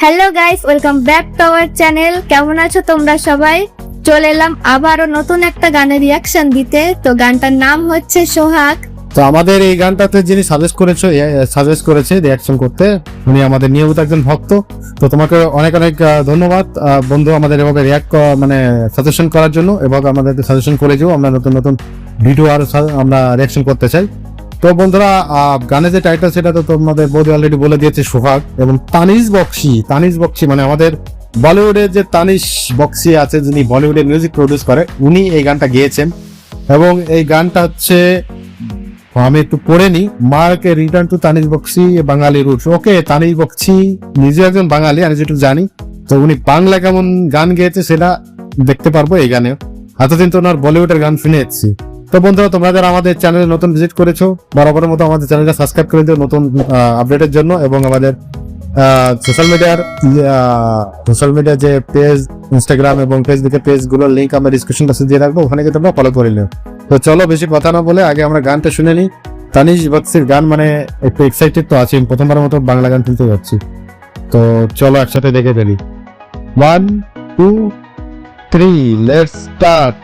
Hello guys, welcome back to our channel. কেমন আছো তোমরা সবাই? চলে এলাম আবারও নতুন একটা গানের রিয়াকশন দিতে। তো গানটার নাম হচ্ছে সোহাগ। তো আমাদের এই গানটাতে যিনি সাজেস্ট করেছে রিয়াকশন করতে, উনি আমাদের নিয়মিত একজন ভক্ত। তো তোমাকে অনেক অনেক ধন্যবাদ বন্ধু, আমাদের এভাবে সাজেশন করার জন্য, এবং আমাদেরকে সাজেশন করে যাও। আমরা নতুন নতুন ভিডিও আর আমরা রিয়াকশন করতে চাই। তো বন্ধুরা, গানের যে টাইটেল সেটা তো তোমাদের বৌদি অলরেডি বলে দিয়েছে, সোহাগ। এবং তানিশ বক্সি মানে আমাদের বলিউডের যে তানিশ বক্সি আছে, যিনি বলিউডের মিউজিক প্রডিউস করে, উনি এই গানটা গেয়েছেন। এবং এই গানটা হচ্ছে, আমি একটু পড়ে নি, মার্কে return to Tanish Bagchi Bengali roots. Okay, Tanish Bagchi নিজে একজন বাঙালি, আমি যেটুকু জানি। তো উনি বাংলা কেমন গান গেয়েছে সেটা দেখতে পারবো এই গানে। এতদিন তো ওনার বলিউডের গান শুনে এসেছি। তো বন্ধুরা, তোমরা যারা আমাদের চ্যানেলে নতুন ভিজিট করেছো, বরাবরের মতো আমাদের চ্যানেলটা সাবস্ক্রাইব করে দিও নতুন আপডেটের জন্য। এবং আমাদের সোশ্যাল মিডিয়ার যে পেজ, ইনস্টাগ্রাম এবং ফেসবুকের পেজগুলোর লিঙ্ক আমরা ডিসক্রিপশন বক্সে দিয়ে রাখবো, ওখানে গিয়ে তোমরা ফলো করে নিও। তো চলো বেশি কথা না বলে আগে আমরা গানটা শুনে নিই। তানিশ বক্সির গান মানে একটু এক্সাইটেড তো আছি, প্রথমবারের মতো বাংলা গান শুনতে যাচ্ছি। তো চলো একসাথে দেখে ফেলি। 1 2 3 লেটস স্টার্ট।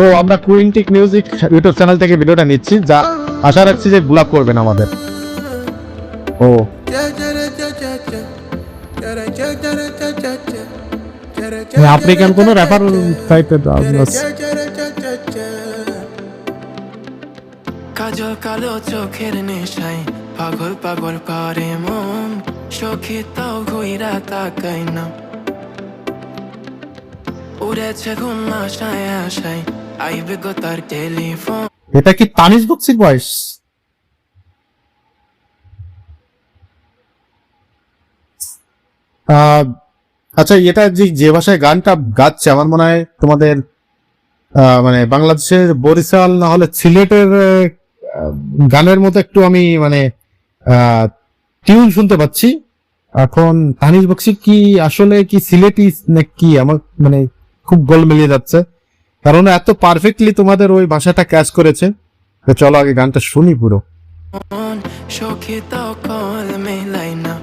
ও, আমরা কুইন্টিক মিউজিক ইউটিউব চ্যানেল থেকে ভিডিওটা নিচ্ছি, যা আশা রাখছি যে ব্লগ করবেন আমাদের। ও আফ্রিকান কোন র্যাপার টাইপের কাজল কালো চোখের নেশায় পাগল পাগল পারে মন, সখী তাও ঘুইরা তাকাই না, উড়েছে ঘুম আশায় আশায় আইবে গো তার টেলিফোন। এটা কি তানিশ বক্সির ভয়েস? আচ্ছা, এটা যে ভাষায় গানটা গাচ্ছে, আমার মনে হয় তোমাদের বাংলাদেশের বরিশাল না হলে সিলেটের গানের মতো একটু আমি টিউন শুনতে পাচ্ছি। এখন তানিশ বক্সি কি আসলে কি সিলেটি নাকি, আমার খুব গোল মিলিয়ে যাচ্ছে, কারণ এত পারফেক্টলি তোমাদের ওই ভাষাটা ক্যাচ করেছে। তো চলো আগে গানটা শুনি পুরো। সখী তাও কল মেলাই না,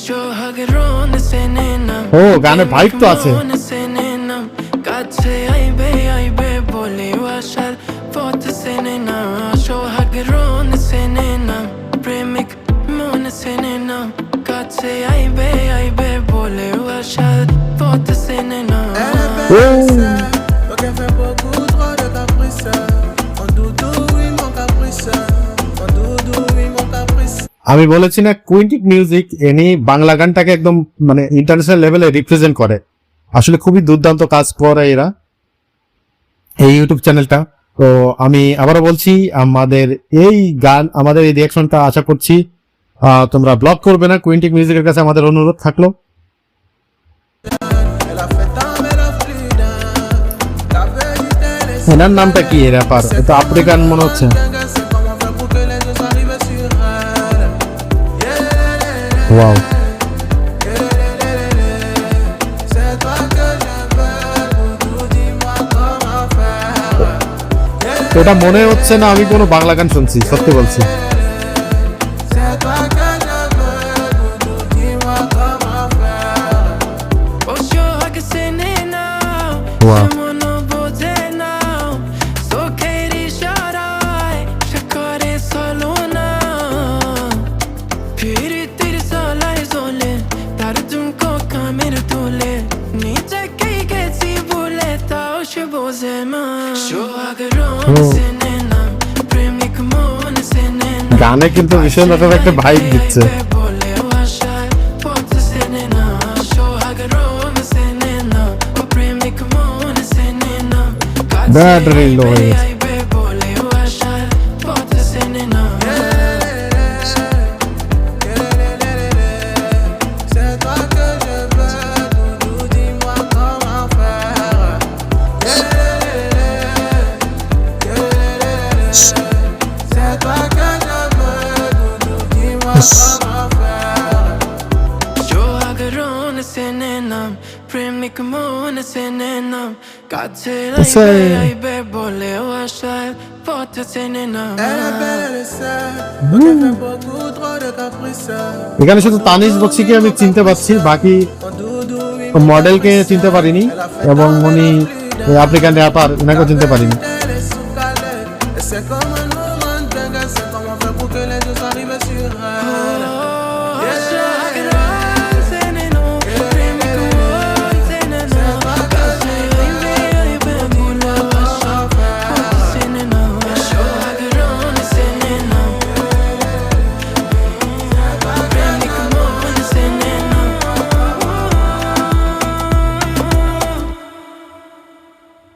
সোহাগ রোন সেনে নাম, ও গানে ভাইব তো আছে। সেনে নাম কাছে আইবে আইবে বলে আশার পথ সেনে না, সোহাগ রোন সেনে নাম, প্রেমিক মন সেনে নাম, কাছে আইবে আইবে বলে আশার পথ সেনে না। আমি বলেছি না, কুইন্টিক মিউজিক এনি বাংলা গানটাকে একদম ইন্টারন্যাশনাল লেভেলে রিপ্রেজেন্ট করে। আসলে খুবই দুর্দান্ত কাজ করে এরা, এই ইউটিউব চ্যানেলটা। তো আমি আবারও বলছি, আমাদের এই রিয়াকশনটা আশা করছি তোমরা ব্লক করবে না। কুইন্টিক মিউজিকের কাছে আমাদের অনুরোধ থাকলো। এনার নামটা কি র্যাপার? এটা আফ্রিকান মনে হচ্ছে। ওয়াও, এটা মনে হচ্ছে না আমি কোনো বাংলা গান শুনছি, সত্যি বলছি। ওয়াও, গানে কিন্তু ভীষণ একটা ভাইব দিচ্ছে। ব্যাটারি লো হয়ে গেছে। Premik মনে সেনে নাম কাছে Ese- আইবে আইবে বলে আসার পথ সেনে নাম Elle est belle, elle est sale. Ok, fait beaucoup trop de caprices. এখানে শুধু তানিশ বক্সিকে আমি চিনতে পারছি, বাকি Mon doudou, oui, মডেলকে চিনতে পারিনি এবং উনি আফ্রিকান র্যাপার ওনাকেও চিনতে পারিনি। elle est sous calais. Et c'est comme un moment de dingue. C'est comment faire pour que les deux s'arrivent sur elle.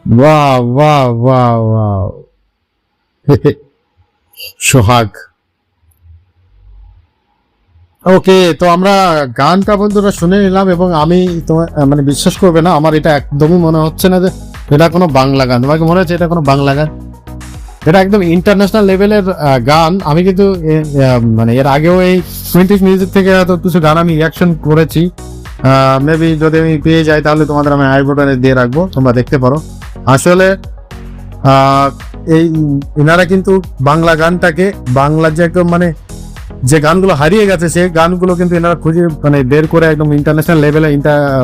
Wow wow wow wow Sohag. Okay, তো আমরা গানটা বন্ধুরা শুনে নিলাম এবং আমি তোমার মানে বিশ্বাস করবে না, আমার এটা একদমই মনে হচ্ছে না যে এটা কোনো বাংলা গান। তোমাকে মনে হচ্ছে এটা কোনো বাংলা গান? এটা একদম ইন্টারন্যাশনাল লেভেলের গান। আমি কিন্তু মানে এর আগেও এই 20 মিউজিক থেকে হয়তো কিছু গান আমি রিয়াকশন করেছি। মেবি যদি আমি পেয়ে যাই তাহলে তোমাদের আমি আই বাটনে দিয়ে রাখবো, তোমরা দেখতে পারো। আসলে এই এনারা কিন্তু বাংলা গানটাকে, বাংলা যে একদম মানে যে গানগুলো হারিয়ে গেছে সেই গানগুলো কিন্তু এনারা খুঁজে মানে বের করে একদম ইন্টারন্যাশনাল লেভেলে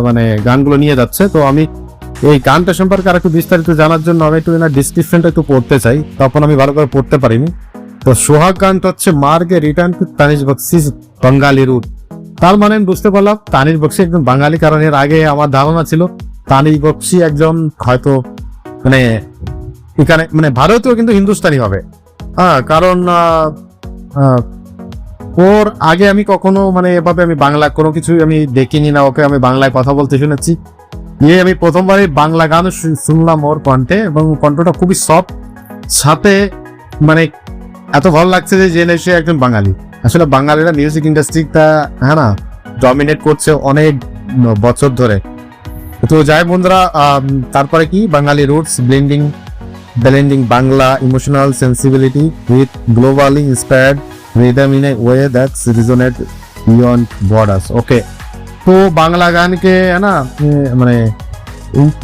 মানে গানগুলো নিয়ে যাচ্ছে। তো আমি এই গানটা সম্পর্কে আর একটু বিস্তারিত জানার জন্য আমি একটু এনার ডিসক্রিপশনটা একটু পড়তে চাই, তখন আমি ভালো করে পড়তে পারিনি। তো সোহাগ গানটা হচ্ছে মার্গে return to Tanish Bagchi's Bengali root. তার মানে আমি বুঝতে পারলাম তানিশ বক্সি একজন বাঙালি, কারণ এর আগে আমার ধারণা ছিল তানিশ বক্সি একজন হয়তো মানে এখানে মানে ভারতীয় কিন্তু হিন্দুস্তানি হবে। কারণ ওর আগে আমি কখনো মানে এভাবে আমি বাংলা কোনো কিছু আমি দেখিনি না, ওকে আমি বাংলায় কথা বলতে শুনেছি। আমি প্রথমবারই বাংলা গান শুনলাম ওর কণ্ঠে এবং কণ্ঠটা খুবই সফট, সাথে মানে এত ভালো লাগছে যে জেনে সে একজন বাঙালি। আসলে বাঙালিরা মিউজিক ইন্ডাস্ট্রিটা হ্যাঁ না ডমিনেট করছে অনেক বছর ধরে। তো যাই বন্ধুরা, তারপরে কি Bengali roots blending Bangla emotional sensibility with globally inspired rhythm in a way that's resonate beyond borders. Okay, তো বাংলা গানকে না মানে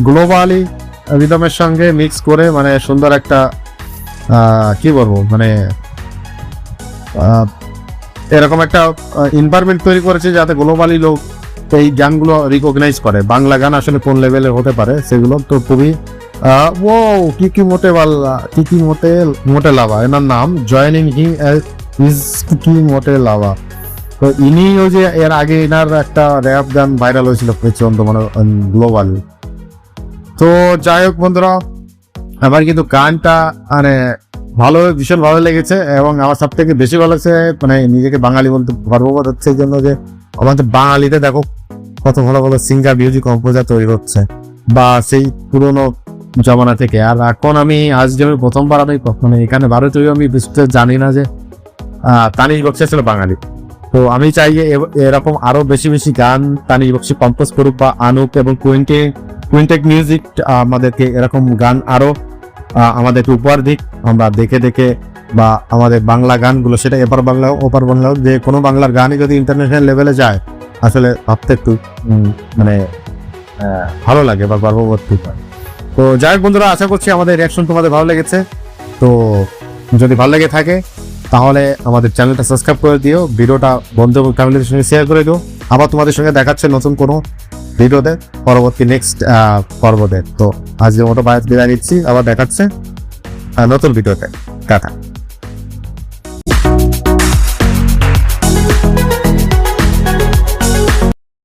গ্লোবালি রিদমের সঙ্গে মিক্স করে মানে সুন্দর একটা কি বলবো মানে এরকম একটা এনভায়রনমেন্ট তৈরি করেছে যাতে গ্লোবালি লোক এই গানগুলো রিকগনাইজ করে। বাংলা গান আসলে কোন লেভেলের হতে পারে সেগুলো তো খুবই ও কিকি মোটে লাভা এনার নাম, জয়েনিং হিম ইজ কিকি মোটে লাভা। তো ইনিও যে এর আগে এনার একটা র্যাপ গান ভাইরাল হয়েছিল প্রচন্ড মানে গ্লোবাল। তো যাই হোক বন্ধুরা, আমার কিন্তু গানটা মানে ভীষণ ভালো লেগেছে এবং আমার সব থেকে বেশি ভালো লাগছে মানে নিজেকে বাঙালি বলতে গর্ববোধ হচ্ছে এই জন্য যে আমাদের বাঙালিতে দেখো কত ভালো ভালো সিঙ্গার মিউজিক কম্পোজার তৈরি হচ্ছে, বা সেই পুরোনো জমানা থেকে। আর এখন আমি আজ যেমন প্রথমবার আমি মানে এখানে ভারতীয় আমি বিশেষ জানি না যে তানিশ বক্সি ছিল বাঙালি। তো আমি চাই যে এরকম আরো বেশি বেশি গান তানিশ বক্সি কম্পোজ করুক, বা আনুক, এবং কুইন্টেক মিউজিক আমাদেরকে এরকম গান আরো আমাদেরকে উপহার দিক। আমরা দেখে দেখে বা আমাদের বাংলা গানগুলো সেটা এপার বাংলা ওপার বাংলা যে কোনো বাংলার গানই যদি ইন্টারন্যাশনাল লেভেলে যায় আসলে ভাবতে একটু মানে ভালো লাগে বা গর্ববোধ হয়। তো যাই হোক বন্ধুরা, আশা করছি আমাদের রিয়াকশন তোমাদের ভালো লেগেছে। তো যদি ভালো লেগে থাকে তাহলে আমাদের চ্যানেলটা সাবস্ক্রাইব করে দিও, ভিডিওটা বন্ধু এবং ফ্যামিলির সঙ্গে শেয়ার করে দিও। আবার তোমাদের সঙ্গে দেখাচ্ছে নতুন কোনো ভিডিওতে পরবর্তী নেক্সট পর্বতে। তো আজকের মতো বিদায় নিচ্ছি, আবার দেখাচ্ছে নতুন ভিডিওতে। টাটা।